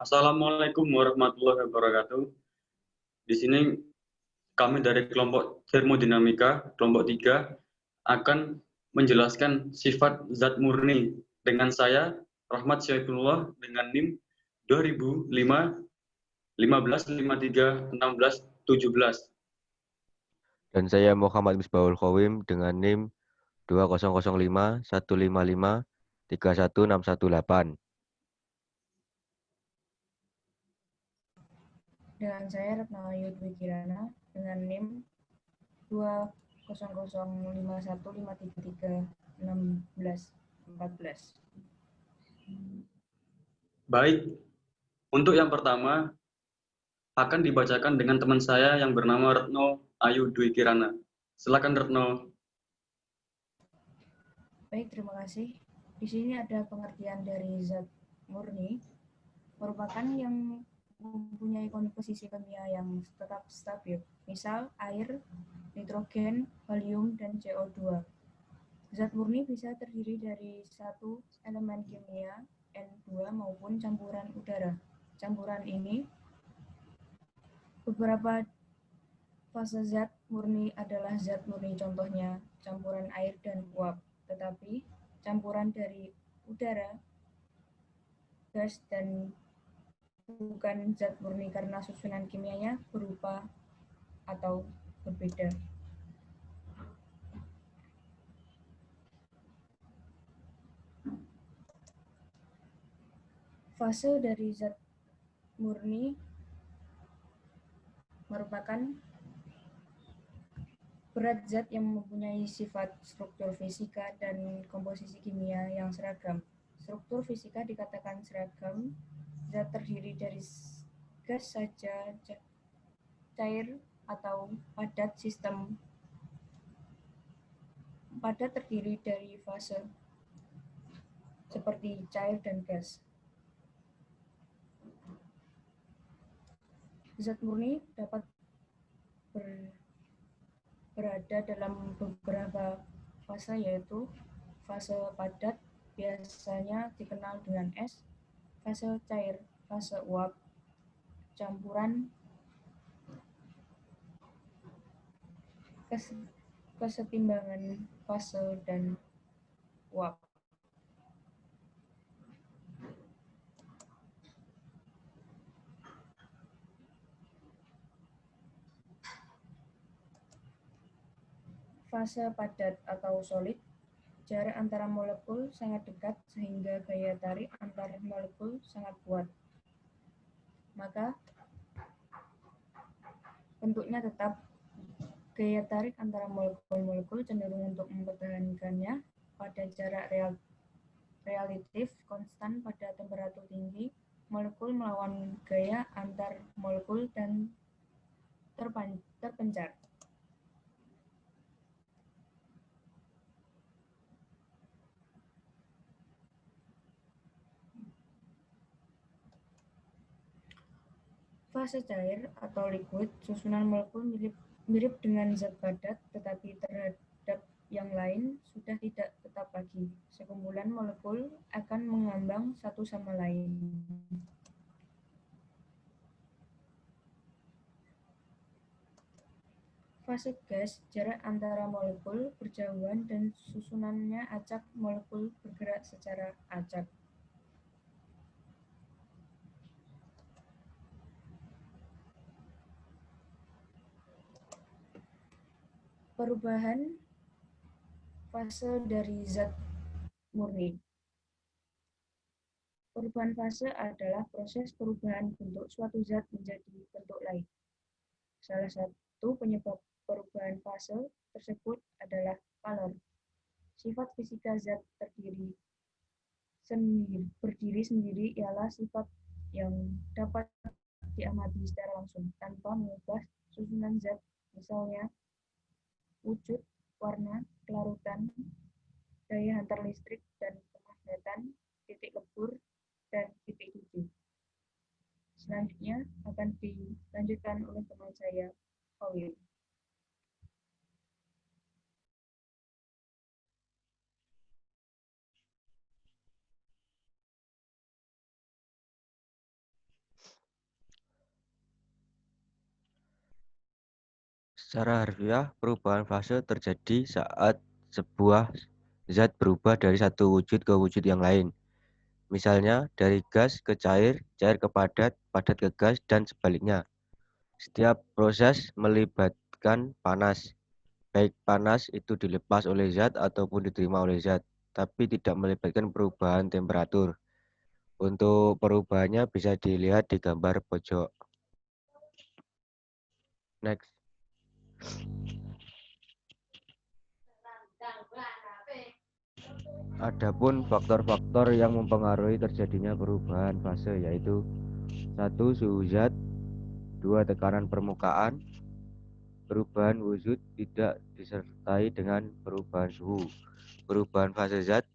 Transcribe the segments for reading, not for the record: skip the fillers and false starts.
Assalamualaikum warahmatullahi wabarakatuh. Di sini kami dari kelompok termodinamika, kelompok 3, akan menjelaskan sifat zat murni dengan saya, Rahmat Syaifullah, dengan NIM 2005 15 53 16 17. Dan saya Muhammad Misbahul Khawim dengan NIM 2005 155 31618. Dengan saya Retno Ayu Dwi Kirana dengan NIM 20051531614. Baik, untuk yang pertama akan dibacakan dengan teman saya yang bernama Retno Ayu Dwi Kirana. Silakan Retno. Baik, terima kasih. Di sini ada pengertian dari zat murni, merupakan yang mempunyai komposisi kimia yang tetap stabil, misal air, nitrogen, helium, dan CO2. Zat murni bisa terdiri dari satu elemen kimia, N2, maupun campuran udara. Campuran ini, beberapa fase zat murni adalah zat murni, contohnya campuran air dan uap. Tetapi campuran dari udara, gas, dan bukan zat murni karena susunan kimianya berupa atau berbeda. Fase dari zat murni merupakan berat zat yang mempunyai sifat struktur fisika dan komposisi kimia yang seragam. Struktur fisika dikatakan seragam, zat terdiri dari gas saja, cair atau padat. Sistem padat terdiri dari fase seperti cair dan gas. Zat murni dapat berada dalam beberapa fase, yaitu fase padat biasanya dikenal dengan es, fase cair, fase uap, campuran, kesetimbangan fase, dan uap. Fase padat atau solid, jarak antara molekul sangat dekat sehingga gaya tarik antar molekul sangat kuat. Maka bentuknya tetap. Gaya tarik antara molekul-molekul cenderung untuk mempertahankannya pada jarak relatif konstan. Pada temperatur tinggi, molekul melawan gaya antar molekul dan terpencar. Fase cair atau liquid, susunan molekul mirip dengan zat padat, tetapi terhadap yang lain sudah tidak tetap lagi. Sekumpulan molekul akan mengambang satu sama lain. Fase gas, jarak antara molekul berjauhan dan susunannya acak, molekul bergerak secara acak. Perubahan fase dari zat murni. Perubahan fase adalah proses perubahan bentuk suatu zat menjadi bentuk lain. Salah satu penyebab perubahan fase tersebut adalah kalor. Sifat fisika zat berdiri sendiri ialah sifat yang dapat diamati secara langsung tanpa mengubah susunan zat, misalnya wujud, warna, kelarutan, daya hantar listrik dan kemagnatan, titik lebur, dan titik hijau. Selanjutnya akan dilanjutkan oleh teman saya, Khawil. Secara harfiah, perubahan fase terjadi saat sebuah zat berubah dari satu wujud ke wujud yang lain. Misalnya, dari gas ke cair, cair ke padat, padat ke gas, dan sebaliknya. Setiap proses melibatkan panas. Baik panas itu dilepas oleh zat ataupun diterima oleh zat, tapi tidak melibatkan perubahan temperatur. Untuk perubahannya bisa dilihat di gambar pojok. Next. Adapun faktor-faktor yang mempengaruhi terjadinya perubahan fase yaitu 1. Suhu zat, 2. Tekanan permukaan. Perubahan wujud tidak disertai dengan perubahan suhu. Perubahan fase zat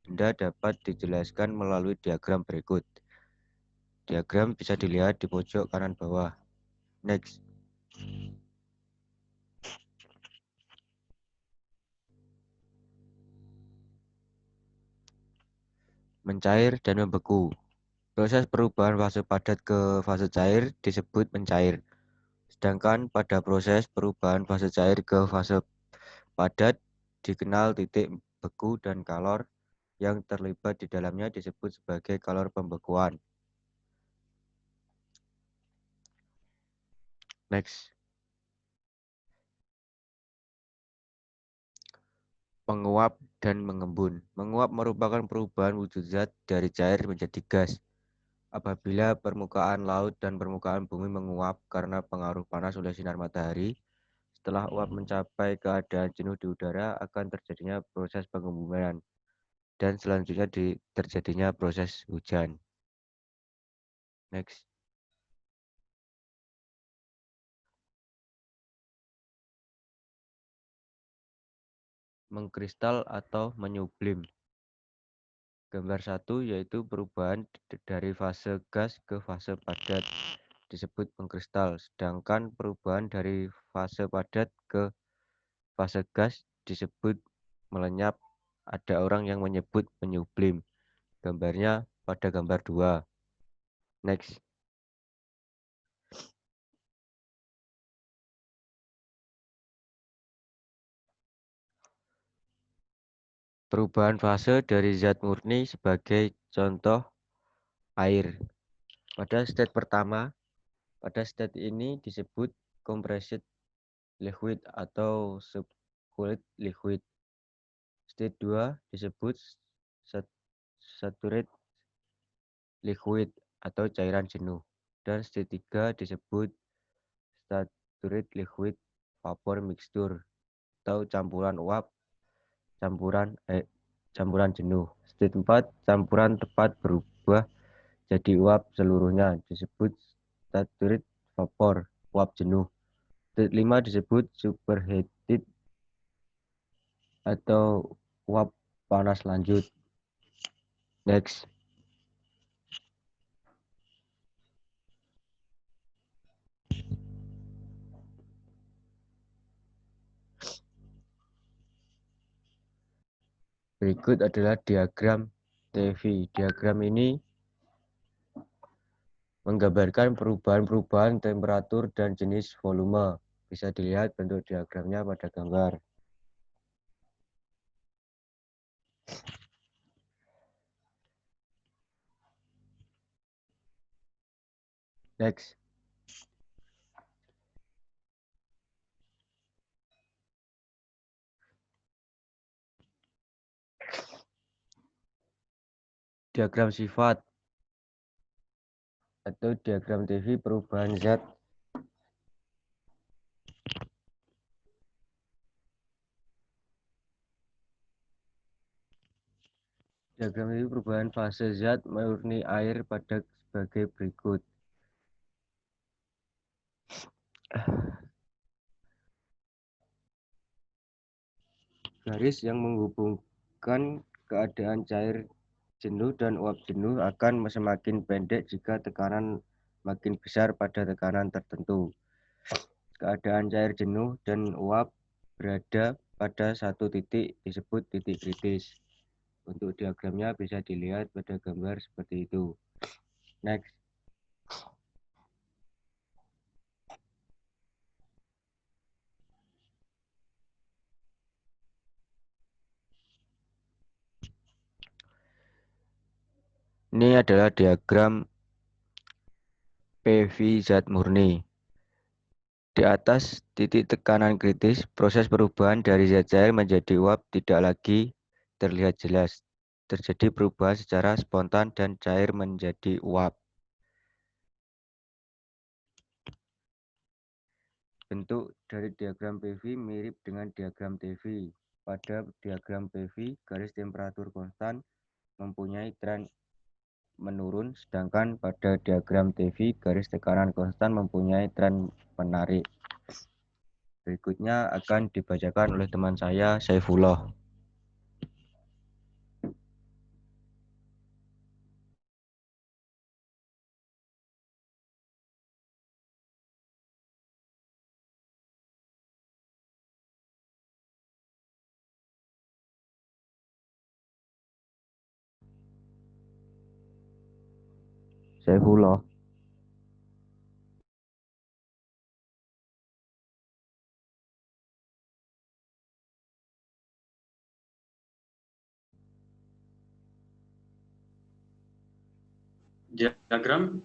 benda dapat dijelaskan melalui diagram berikut. Diagram bisa dilihat di pojok kanan bawah. Next. Mencair dan membeku. Proses perubahan fase padat ke fase cair disebut mencair. Sedangkan pada proses perubahan fase cair ke fase padat dikenal titik beku dan kalor yang terlibat di dalamnya disebut sebagai kalor pembekuan. Next. Menguap dan mengembun. Menguap merupakan perubahan wujud zat dari cair menjadi gas. Apabila permukaan laut dan permukaan bumi menguap karena pengaruh panas oleh sinar matahari, setelah uap mencapai keadaan jenuh di udara akan terjadinya proses pengembunan dan selanjutnya terjadinya proses hujan. Next. Mengkristal atau menyublim. Gambar 1 yaitu perubahan dari fase gas ke fase padat disebut mengkristal, sedangkan perubahan dari fase padat ke fase gas disebut melenyap. Ada orang yang menyebut menyublim. Gambarnya pada gambar 2. Next. Perubahan fase dari zat murni sebagai contoh air. Pada state ini disebut compressed liquid atau subcooled liquid. State 2 disebut saturated liquid atau cairan jenuh. Dan state 3 disebut saturated liquid vapor mixture atau campuran uap campuran jenuh. State 4 campuran tepat berubah jadi uap seluruhnya disebut saturated vapor uap jenuh. State 5 disebut superheated atau uap panas lanjut. Next. Berikut adalah diagram TV. Diagram ini menggambarkan perubahan-perubahan temperatur dan jenis volume. Bisa dilihat bentuk diagramnya pada gambar. Next. Diagram sifat atau diagram TV perubahan zat. Diagram TV perubahan fase zat murni air pada sebagai berikut. Garis yang menghubungkan keadaan cair jenuh dan uap jenuh akan semakin pendek jika tekanan makin besar pada tekanan tertentu. Keadaan cair jenuh dan uap berada pada satu titik disebut titik kritis. Untuk diagramnya bisa dilihat pada gambar seperti itu. Next. Ini adalah diagram PV zat murni. Di atas titik tekanan kritis, proses perubahan dari zat cair menjadi uap tidak lagi terlihat jelas. Terjadi perubahan secara spontan dan cair menjadi uap. Bentuk dari diagram PV mirip dengan diagram TV. Pada diagram PV, garis temperatur konstan mempunyai tren menurun, sedangkan pada diagram TV, garis tekanan konstan mempunyai tren menarik. Berikutnya akan dibacakan oleh teman saya, Saifullah. Saifullah. Diagram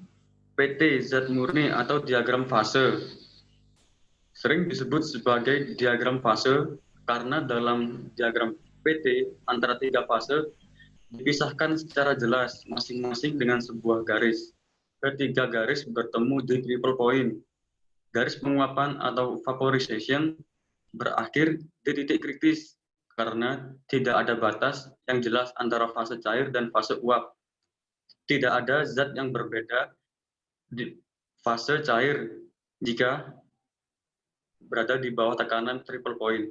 PT zat murni atau diagram fase sering disebut sebagai diagram fase karena dalam diagram PT antara tiga fase dipisahkan secara jelas masing-masing dengan sebuah garis. Ketiga garis bertemu di triple point. Garis penguapan atau vaporization berakhir di titik kritis karena tidak ada batas yang jelas antara fase cair dan fase uap. Tidak ada zat yang berbeda di fase cair jika berada di bawah tekanan triple point.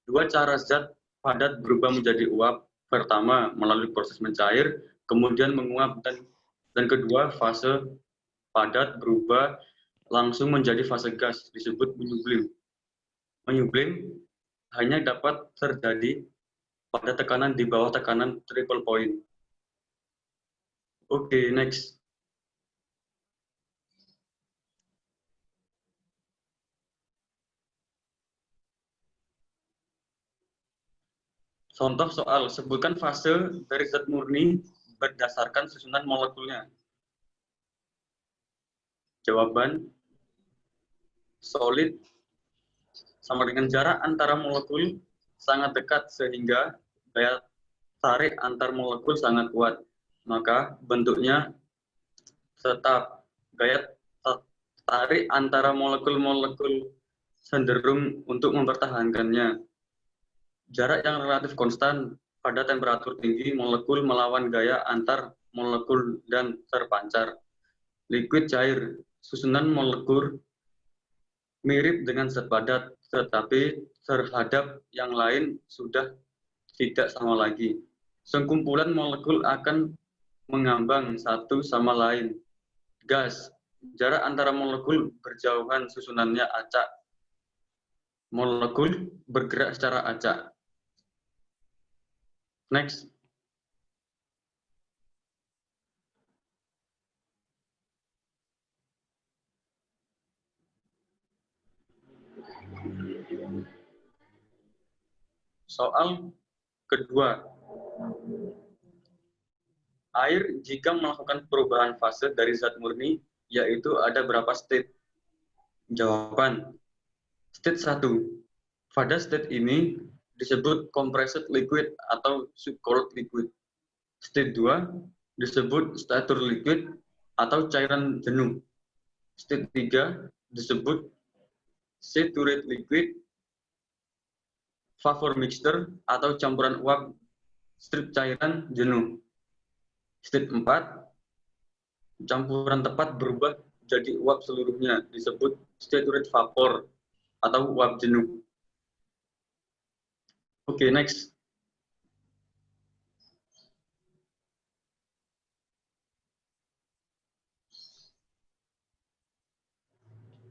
Dua cara zat padat berubah menjadi uap. Pertama, melalui proses mencair, kemudian menguap, dan kedua, fase padat berubah langsung menjadi fase gas, disebut menyublim. Menyublim hanya dapat terjadi pada tekanan di bawah tekanan triple point. Oke, next. Contoh soal, sebutkan fase dari zat murni berdasarkan susunan molekulnya. Jawaban, solid sama dengan jarak antara molekul sangat dekat sehingga daya tarik antar molekul sangat kuat. Maka bentuknya tetap gaya tarik antara molekul-molekul cenderung untuk mempertahankannya. Jarak yang relatif konstan pada temperatur tinggi, molekul melawan gaya antar molekul dan terpancar. Liquid cair, susunan molekul mirip dengan zat padat, tetapi terhadap yang lain sudah tidak sama lagi. Sekumpulan molekul akan mengambang satu sama lain. Gas, jarak antara molekul berjauhan susunannya acak. Molekul bergerak secara acak. Next. Soal kedua. Air jika melakukan perubahan fase dari zat murni, yaitu ada berapa state? Jawaban. State 1. Pada state ini disebut compressed liquid atau subcooled liquid. State 2 disebut stator liquid atau cairan jenuh. State 3 disebut saturate liquid, vapor mixture atau campuran uap strip cairan jenuh. State 4 campuran tepat berubah jadi uap seluruhnya, disebut saturate vapor atau uap jenuh. Oke, next.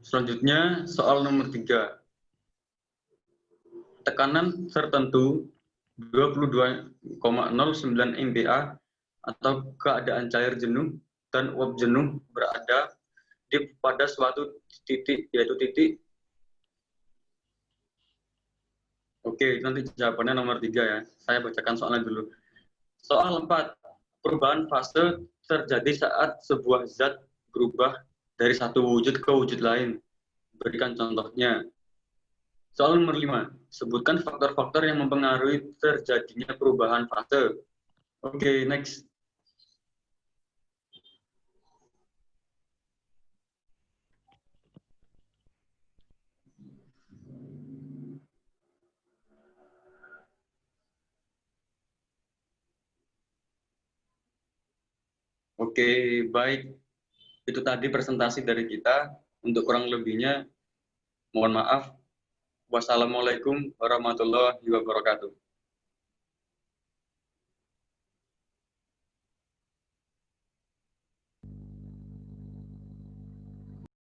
Selanjutnya, soal nomor 3. Tekanan tertentu 22,09 MPa atau keadaan cair jenuh dan uap jenuh berada pada suatu titik, yaitu titik. Oke, nanti jawabannya nomor 3 ya. Saya bacakan soalnya dulu. Soal 4. perubahan fase terjadi saat sebuah zat berubah dari satu wujud ke wujud lain. Berikan contohnya. Soal nomor 5. Sebutkan faktor-faktor yang mempengaruhi terjadinya perubahan fase. Oke, next. Oke, baik. Itu tadi presentasi dari kita. Untuk kurang lebihnya, mohon maaf. Wassalamualaikum warahmatullahi wabarakatuh.